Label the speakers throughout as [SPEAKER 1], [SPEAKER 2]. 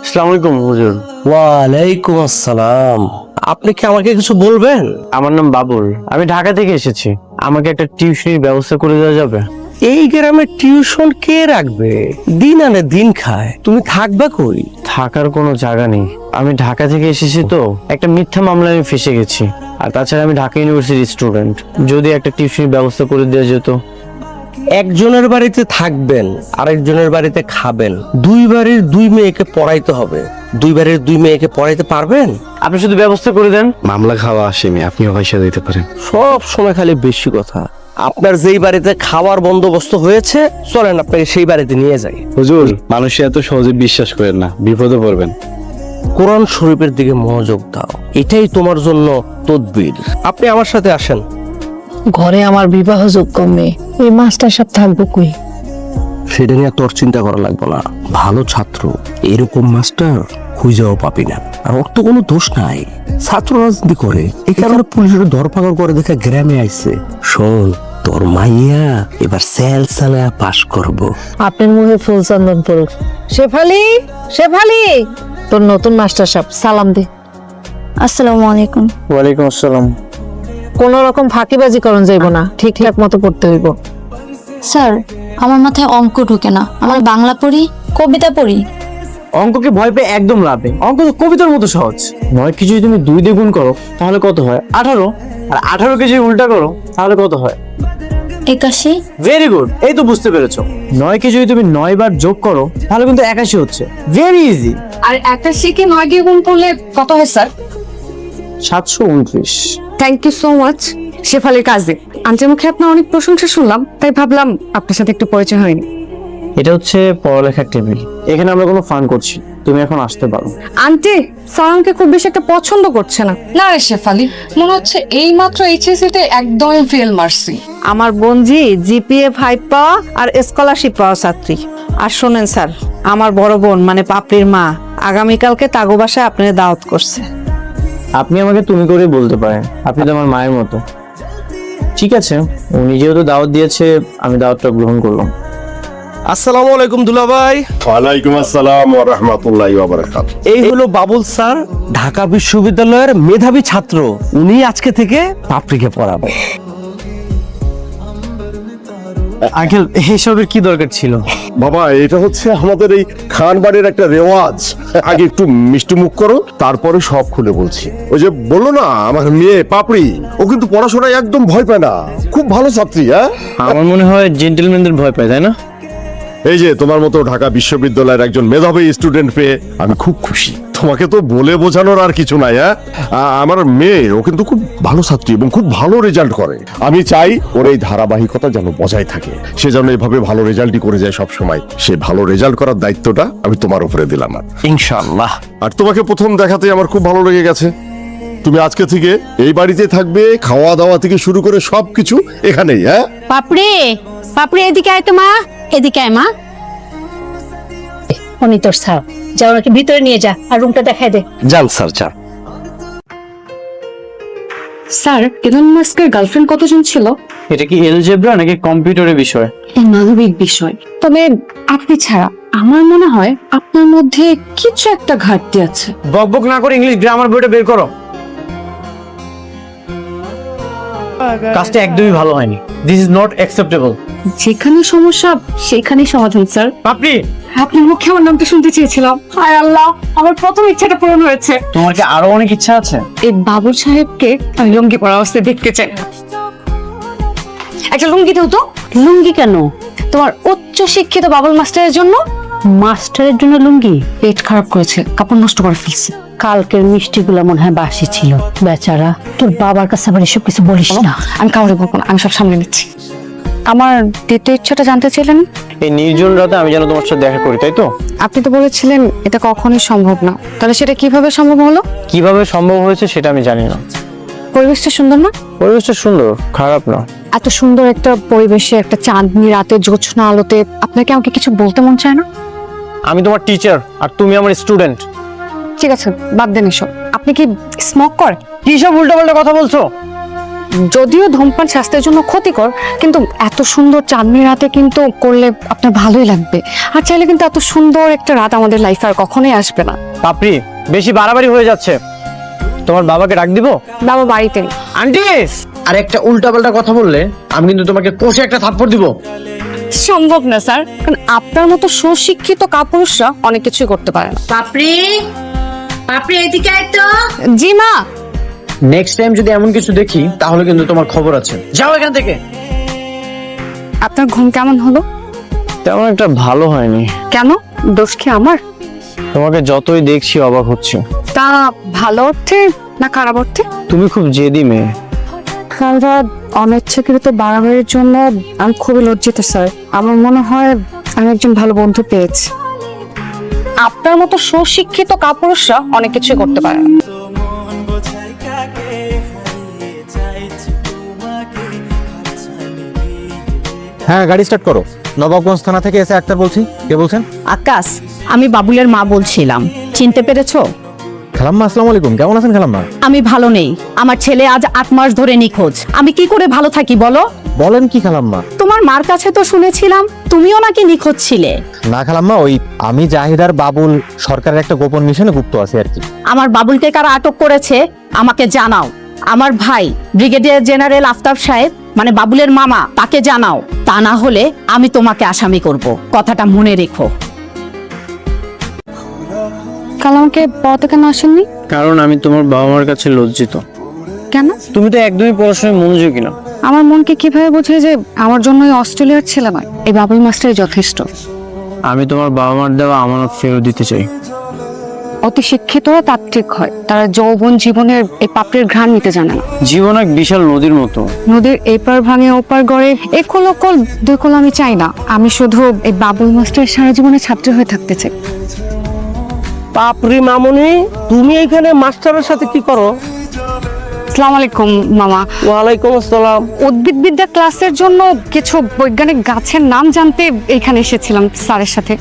[SPEAKER 1] আসসালামু আলাইকুম হুজুর।
[SPEAKER 2] ওয়ালাইকুম আসসালাম। আপনি কি আমাকে কিছু বলবেন?
[SPEAKER 1] আমার নাম বাবুল, আমি ঢাকা থেকে এসেছি। আমাকে একটা টিউশনির ব্যবস্থা করে দেওয়া যাবে?
[SPEAKER 2] এই গ্রামে টিউশন কে রাখবে? দিন আনে দিন খায়, তুমি থাকবা কই?
[SPEAKER 1] থাকার কোনো জায়গা নেই। আমি ঢাকা থেকে এসেছি তো একটা মিথ্যা মামলায় আমি ফেসে গেছি। আর তাছাড়া আমি ঢাকা ইউনিভার্সিটির স্টুডেন্ট। যদি একটা টিউশনির ব্যবস্থা করে দেওয়া যেত।
[SPEAKER 2] একজনের বাড়িতে থাকবেন, আরেকজনের বাড়িতে খাবেন। দুই বাড়ির দুই মেয়েকে পড়াইতে হবে। দুই বাড়ির দুই মেয়েকে পড়াইতে পারবেন?
[SPEAKER 1] আপনি শুধু ব্যবস্থা করে দেন।
[SPEAKER 3] মামলা খাওয়া আসামি, আপনিও পয়সা দিতে পারেন।
[SPEAKER 2] সব সময় খালি বেশি কথা। আপনার যেই বাড়িতে খাওয়ার বন্দোবস্ত হয়েছে, চলেন আপনাকে সেই বাড়িতে নিয়ে যাই।
[SPEAKER 3] হুজুর, মানুষে এত সহজে বিশ্বাস করেন না, বিপদে পড়বেন।
[SPEAKER 2] কোরআন শরীফের দিকে মনোযোগ দাও, এটাই তোমার জন্য তদবির। আপনি আমার সাথে আসেন।
[SPEAKER 4] ঘরে আমার বিবাহযোগ্য মেয়ে, ওই মাস্টার সাহেব থাকবো কই?
[SPEAKER 2] সেটা নিয়ে তোর চিন্তা করা লাগবে না। ভালো ছাত্র এরকম মাস্টার খুঁজেও পাবি না। আর ওর তো কোনো দোষ নাই, ছাত্র রাজনীতি করে, এই কারণে পুলিশের ধরপাকড় করে দেখে গ্রামে আইছে। শোন, তোর মাইয়া এবার সেল চালায় পাশ করব।
[SPEAKER 4] আপনার মুখে ফুল চন্দন পড়ুক। শেফালি, শেফালি, তোর নতুন মাস্টার সাহেব সালাম দে।
[SPEAKER 5] আসসালামু আলাইকুম।
[SPEAKER 1] ওয়ালাইকুম আসসালাম।
[SPEAKER 4] কোন রকম ফাঁকিবাজি করণ যাইব না, ঠিকঠাক মতো পড়তে হইব।
[SPEAKER 5] স্যার, আমার মাথায় অঙ্ক ঢোকে না। আমার বাংলা পড়ি, কবিতা পড়ি।
[SPEAKER 1] অঙ্ককে ভয় পেয়ে একদম লাভ নেই। অঙ্ক তো কবিতার মতো সহজ। 9 কে যদি তুমি 2 দিয়ে গুণ করো তাহলে কত হয়? 18। আর 18 কে যদি উল্টা করো তাহলে কত হয়?
[SPEAKER 5] 81।
[SPEAKER 1] ভেরি গুড, এই তো বুঝতে পেরেছো। 9 কে যদি তুমি 9 বার যোগ করো তাহলে কিন্তু 81 হচ্ছে। Very easy.
[SPEAKER 6] আর 81 কে 9 দিয়ে গুণ করলে কত হয় sir?
[SPEAKER 1] 729।
[SPEAKER 6] Thank you so much. শেফালির কাজে আন্টির মুখে আপনার অনেক প্রশংসা শুনলাম, তাই ভাবলাম আপনার সাথে একটু পরিচয় হয়নি।
[SPEAKER 1] এটা হচ্ছে পড়ালেখার টেবিল, এখানে আমরা কোনো ফান করছি। তুমি এখন আসতে পারো।
[SPEAKER 6] আন্টি, স্যার আমাকে খুব বেশি একটা পছন্দ করছে না। না রে শেফালি, মনে হচ্ছে এই মাত্র এইচএসসি তে একদমই ফেল মারছি।
[SPEAKER 4] আমার বোনজি জিপিএ 5 পাওয়া আর স্কলারশিপ পাওয়া ছাত্রী। আর শোনেন স্যার, আমার বড় বোন মানে পাপড়ির মা আগামীকালকে তাগো বাসায় আপনার দাওয়াত করছে।
[SPEAKER 1] আপনি আমাকে তুমি করে বলতে পারেন, আপনি তো আমার মায়ের মতো। ঠিক আছে, উনি যেহেতু দাওয়াত দিয়েছে আমি দাওয়াতটা গ্রহণ করলাম।
[SPEAKER 2] আসসালামু আলাইকুম দুলাভাই।
[SPEAKER 7] ওয়ালাইকুম আসসালাম ওয়া রাহমাতুল্লাহি ওয়া বারাকাতুহু।
[SPEAKER 2] এই হলো বাবুল স্যার, ঢাকা বিশ্ববিদ্যালয়ের মেধাবী ছাত্র। উনি আজকে থেকে পাপড়িকে পড়াবে।
[SPEAKER 1] আঙ্কেল, এসবের কি দরকার ছিল?
[SPEAKER 7] বাবা, এটা হচ্ছে আমাদের এই খান বাড়ির একটা রেওয়াজ। আগে একটু মিষ্টি মুখ করো, তারপরে সব খুলে বলছি। ওই যে বললো না আমার মেয়ে পাপড়ি, ও কিন্তু পড়াশোনায় একদম ভয় পায় না, খুব ভালো ছাত্রী। হ্যাঁ,
[SPEAKER 1] আমার মনে হয় জেন্টলম্যানদের ভয় পায়, তাই না?
[SPEAKER 7] এই যে তোমার মতো ঢাকা বিশ্ববিদ্যালয়ের একজন মেধাবী স্টুডেন্ট পেয়ে আমি খুব খুশি। তোমাকে তো বলে বোঝানোর আর কিছু নাই। হ্যাঁ, আমার মেয়ে ও কিন্তু খুব ভালো ছাত্রী এবং খুব ভালো রেজাল্ট করে। আমি চাই ওর এই ধারাবাহিকতা যেন বজায় থাকে, সে যেন এভাবে ভালো রেজাল্টই করে যায় সব সময়। সে ভালো রেজাল্ট করার দায়িত্বটা আমি তোমার উপরে দিলাম।
[SPEAKER 2] ইনশাআল্লাহ।
[SPEAKER 7] আর তোমাকে প্রথম দেখাতে আমার খুব ভালো লেগে গেছে। তুমি আজকে থেকে এই বাড়িতে থাকবে, খাওয়া দাওয়া থেকে শুরু করে সবকিছু এখানেই। হ্যাঁ,
[SPEAKER 5] পাপড়ি, পাপড়ি এদিকে আয় তো মা, এদিকে আয় মা। উনি তোর স্যার, যা ওনাকে ভিতরে নিয়ে যা আর রুমটা দেখাই দে।
[SPEAKER 2] যান স্যার, যান।
[SPEAKER 6] স্যার, ইলন মাস্কের গার্লফ্রেন্ড কতজন ছিল?
[SPEAKER 1] এটা কি এলজেব্রা নাকি কম্পিউটারের বিষয়?
[SPEAKER 6] মানবিক বিষয়। তবে আপনি ছাড়া আমার মনে হয় আপনার মধ্যে কিছু একটা ঘাটতি আছে।
[SPEAKER 1] বকবক না করে ইংলিশ গ্রামার বইটা বের করো। কাজটা একদমই ভালো হয়নি। This is not acceptable.
[SPEAKER 6] যেখানে সমস্যা সেখানেই সমাধান স্যার।
[SPEAKER 1] পাপড়ি,
[SPEAKER 6] আপনার মুখে আমার নামটা শুনতে চেয়েছিলাম। হায় আল্লাহ, আমার প্রথম ইচ্ছাটা পূরণ হয়েছে।
[SPEAKER 1] তোমার কি আরো অনেক ইচ্ছা আছে?
[SPEAKER 6] এই বাবুল সাহেবকে আমি লুঙ্গি পরা অবস্থায় দেখতে চাই। একটা লুঙ্গি দাও তো।
[SPEAKER 5] লুঙ্গি কেন?
[SPEAKER 6] তোমার উচ্চ শিক্ষিত বাবুল মাস্টারের জন্য।
[SPEAKER 5] মাস্টারের জন্য লুঙ্গি?
[SPEAKER 6] পেট খারাপ করেছে, কাপড় নষ্ট করে ফেলছে।
[SPEAKER 5] কালকের মিষ্টিগুলো মনে হয় বাসি ছিল। বেচারা, তোর বাবার কাছে আবার এসব কিছু বলিস না।
[SPEAKER 6] আমি কাউরে বলবো না, আমি সব সামনে নিচ্ছি। আমার দ্বিতীয় ইচ্ছাটা জানতে চাইলেন?
[SPEAKER 1] এই নির্জন রাতে আমি যেন তোমার সাথে দেখা করি, তাই তো?
[SPEAKER 6] আপনি তো বলেছিলেন এটা কখনোই সম্ভব না, তাহলে সেটা কিভাবে সম্ভব হলো?
[SPEAKER 1] কিভাবে সম্ভব হয়েছে সেটা আমি জানি না।
[SPEAKER 6] পরিবেশটা সুন্দর না?
[SPEAKER 1] পরিবেশটা সুন্দর, খারাপ না।
[SPEAKER 6] এত সুন্দর একটা পরিবেশে একটা চাঁদনি রাতে জ্যোৎস্না আলোতে আপনাকে আমাকে কিছু বলতে মন চায় না?
[SPEAKER 1] আমি তোমার টিচার আর তুমি আমার স্টুডেন্ট।
[SPEAKER 6] ঠিক আছে, বাদ দেন এসব। আপনি কি স্মোক করেন?
[SPEAKER 1] কি সব উল্টাপাল্টা কথা বলছো?
[SPEAKER 6] যদিও ধূমপান স্বাস্থ্যের জন্য ক্ষতিকর, কিন্তু এত সুন্দর চাঁদনি রাতে কিন্তু করলে আপনার ভালোই লাগবে। আর চাইলে কিন্তু এত সুন্দর একটা রাত আমাদের লাইফে আর কখনোই আসবে না।
[SPEAKER 1] পাপড়ি, বেশি বাড়াবাড়ি হয়ে যাচ্ছে। তোমার বাবাকে ডাক দিব?
[SPEAKER 6] বাবা বাড়িতে নেই।
[SPEAKER 1] আন্টি, আর একটা উল্টাপাল্টা কথা বললে আমি কিন্তু তোমাকে কষে একটা থাপ্পড় দিব।
[SPEAKER 6] সম্ভব না স্যার, কারণ আপনার মতো সুশিক্ষিত কাপুরুষরা অনেক কিছুই করতে পারে না।
[SPEAKER 8] পাপড়ি, পাপড়ি এদিকে আয় তো।
[SPEAKER 6] জি মা।
[SPEAKER 1] নেক্সট টাইম যদি এমন কিছু দেখি তাহলে কিন্তু তোমার খবর আছে। যাও এখান থেকে।
[SPEAKER 6] আপনার ঘুম কেমন হলো?
[SPEAKER 1] তেমন একটা ভালো হয়নি।
[SPEAKER 6] কেন, দোষ কি আমার?
[SPEAKER 1] তোমাকে যতই দেখছি অবাক হচ্ছে।
[SPEAKER 6] তা ভালো অর্থে না খারাপ অর্থে?
[SPEAKER 1] তুমি খুব জেদি মেয়ে।
[SPEAKER 6] কাল রাত অনিচ্ছাকৃত বাড়াবাড়ির জন্য আমি খুবই লজ্জিত স্যার। আমার মনে হয় আমি একজন ভালো বন্ধু পেয়েছি। আপনার মতো সুশিক্ষিত কাপুরুষরা অনেক কিছুই করতে পারে না।
[SPEAKER 9] হ্যাঁ, গাড়ি স্টার্ট করো। নবাবগঞ্জ থানা থেকে এসে আক্তার বলছি। কে বলছেন?
[SPEAKER 5] আকাশ, আমি বাবুলের মা বলছিলাম, চিনতে পেরেছো?
[SPEAKER 9] খালাম্মা, আসসালামু আলাইকুম। কেমন আছেন খালাম্মা?
[SPEAKER 5] আমি ভালো নেই, আমার ছেলে আজ 8 মাস ধরে নিখোঁজ। আমি কি করে ভালো থাকি বলো?
[SPEAKER 9] বলেন কি খালাম্মা?
[SPEAKER 5] তোমার মার কাছে তো শুনেছিলাম তুমিও নাকি নিখোঁজ ছিলে।
[SPEAKER 9] না খালাম্মা, ওই আমি জাহিদার বাবুল সরকারের একটা গোপন মিশনে গুপ্ত আছি আর কি।
[SPEAKER 5] আমার বাবুলকে কারা আটক করেছে আমাকে জানাও। আমার ভাই ব্রিগেডিয়ার জেনারেল আফতাব সাহেব, মানে বাবুলের মামা, তাকে জানাও। তা না হলে আমি তোমাকে আসামি করব, কথাটা মনে রেখো।
[SPEAKER 6] কাল আমাকে পড়াতে কেন আসেননি?
[SPEAKER 1] কারণ আমি তোমার বাবা মার কাছে লজ্জিত।
[SPEAKER 6] কেন?
[SPEAKER 1] তুমি তো একদমই পড়াশোনায় মনোযোগী না।
[SPEAKER 6] আমার মনকে কিভাবে বোঝে যে আমার জন্য ওই অস্ট্রেলিয়ার ছেলে নয়, এই বাবুল মাস্টারই যথেষ্ট।
[SPEAKER 1] আমি তোমার বাবা মার দেওয়া আমানত ফেরত দিতে চাই।
[SPEAKER 6] অতি শিক্ষিতরা তাত্ত্বিক হয়, তারা যৌবন জীবনের এই পাপড়ির ঘ্রাণ নিতে জানে না।
[SPEAKER 1] জীবন এক বিশাল নদীর মতো।
[SPEAKER 6] নদীর এপার ভাঙে ওপার গড়ে একল অকল দুই কল আমি চাই না। আমি শুধু এই বাবুল মাস্টারের সারা জীবনে ছাত্র হয়ে থাকতে চাই।
[SPEAKER 2] পাপড়ি মামুনি, তুমি এখানে মাস্টারের সাথে কি করো?
[SPEAKER 6] আসসালামু আলাইকুম মামা।
[SPEAKER 2] ওয়ালাইকুম আসসালাম।
[SPEAKER 6] উদ্ভিদবিদ্যা ক্লাসের জন্য কিছু বৈজ্ঞানিক গাছের নাম জানতে এখানে এসেছিলাম স্যারের সাথে।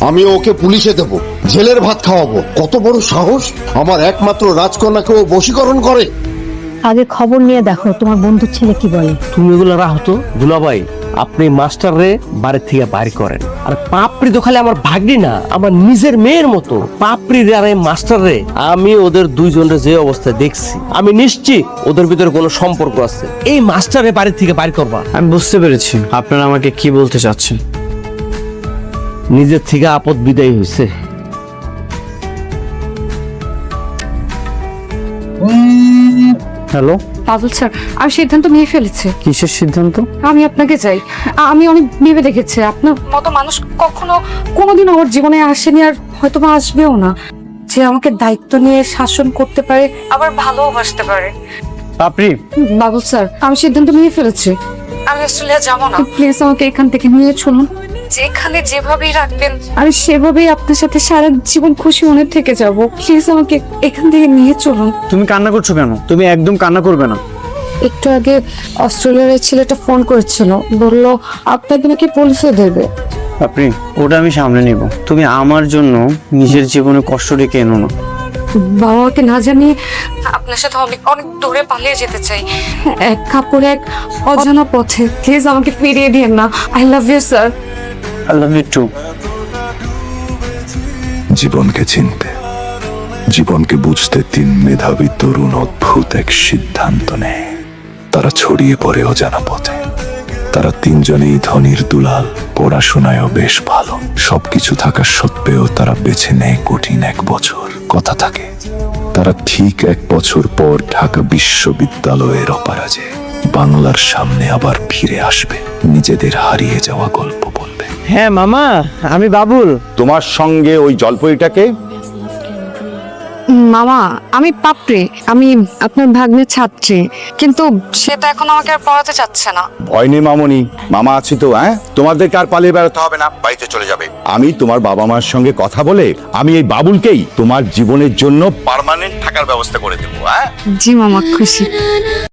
[SPEAKER 7] আমি ওকে পুলিশে দেব, জেলের ভাত খাওয়াবো। কত বড় সাহস! আমার একমাত্র রাজকন্যাকে ও বশীকরণ করে।
[SPEAKER 5] আগে খবর নিয়ে দেখো তোমার বন্ধুর ছেলে কি বলে।
[SPEAKER 2] তুমি এগুলো রাখো তো। দুলাভাই, আপনি মাস্টার রে বাড়ি থেকে বাইর করেন। আর পাপড়ি তো খালি আমার ভাগ্নি না, আমার নিজের মেয়ের মতো। পাপড়ি রে আর এই মাস্টার রে, আমি ওদের দুইজনের যে অবস্থায় দেখছি, আমি নিশ্চিত ওদের ভিতরে কোনো সম্পর্ক আছে। এই মাস্টারে বাড়ি থেকে বাইর করবা।
[SPEAKER 1] আমি বুঝতে পেরেছি আপনারা আমাকে কি বলতে চাচ্ছেন।
[SPEAKER 2] নিজের থেকে আপদ বিদায় হয়েছে।
[SPEAKER 1] হ্যালো,
[SPEAKER 6] বাবুল স্যার, আমি সিদ্ধান্ত নিয়ে ফেলেছি।
[SPEAKER 1] কিসের সিদ্ধান্ত?
[SPEAKER 6] আমি আপনাকে চাই। আমি অনেক ভেবে দেখেছি, আপনার মতো মানুষ কখনো কোনোদিন আমার জীবনে আসেনি, আর হয়তো বা আসবেও না, যে আমাকে দায়িত্ব নিয়ে শাসন করতে পারে, আবার ভালোবাসতে পারে।
[SPEAKER 1] পাপড়ি,
[SPEAKER 6] বাবুল স্যার, আমি সিদ্ধান্ত নিয়ে ফেলেছি। আমি অস্ট্রেলিয়া যাব না। প্লিজ আমাকে এখান থেকে নিয়ে চলুন। যেখানে যেভাবেই রাখবেন আমি সেভাবেই আপনার সাথে সারা জীবন খুশি মনে থেকে যাব। প্লিজ আমাকে এখান থেকে নিয়ে চলুন।
[SPEAKER 1] তুমি কান্না করছো কেন? তুমি একদম কান্না করবে না।
[SPEAKER 6] একটু আগে অস্ট্রেলিয়ার এই ছেলেটা ফোন করেছিল, বললো আপনাকে নাকি পুলিশে দেবে।
[SPEAKER 1] পাপড়ি, ওটা আমি সামলে নিব। তুমি আমার জন্য নিজের জীবনে কষ্ট রেখে এনো না।
[SPEAKER 6] বাবাকে না জানিয়ে আপনার সাথে অনেক অনেক দূরে পালিয়ে যেতে চাই, এক কাপড়ে এক অজানা পথে। প্লিজ আমাকে ফিরিয়ে দিন না। I love you sir.
[SPEAKER 1] I love you too.
[SPEAKER 10] জীবনকে চিনতে, জীবনকে বুঝতে 3 মেধাবী তরুণ অদ্ভুত এক সিদ্ধান্ত নেয়। তারা ছড়িয়ে পড়ে অজানা পথে। তারা 3 জনেই ধনীর দুলাল, পড়াশোনায়ও বেশ ভালো। সবকিছু থাকা সত্ত্বেও তারা বেছে নেয় কঠিন 1 বছর। কথা থাকে, তারা ঠিক 1 বছর পর ঢাকা বিশ্ববিদ্যালয়ের অপরাজে বাংলার সামনে আবার ফিরে আসবে, নিজেদের হারিয়ে যাওয়া গল্প বলবে।
[SPEAKER 1] হ্যাঁ মামা, আমি বাবুল।
[SPEAKER 10] তোমার সঙ্গে ওই জলপরিটাকে?
[SPEAKER 6] মামা, আমি পাপড়ি, আমি আপনার ভাগ্নের ছাত্রী, কিন্তু সে তো এখন আমাকে আর পড়াতে চাচ্ছে না।
[SPEAKER 10] ভয় নেই মামনি, মামা আছি তো। তোমাদেরকে আর পালিয়ে বেড়াতে হবে না, বাড়িতে চলে যাবে। আমি তোমার বাবা মার সঙ্গে কথা বলে আমি এই বাবুলকেই তোমার জীবনের জন্য পার্মানেন্ট থাকার ব্যবস্থা করে দেবো।
[SPEAKER 6] জি মামা, খুশি।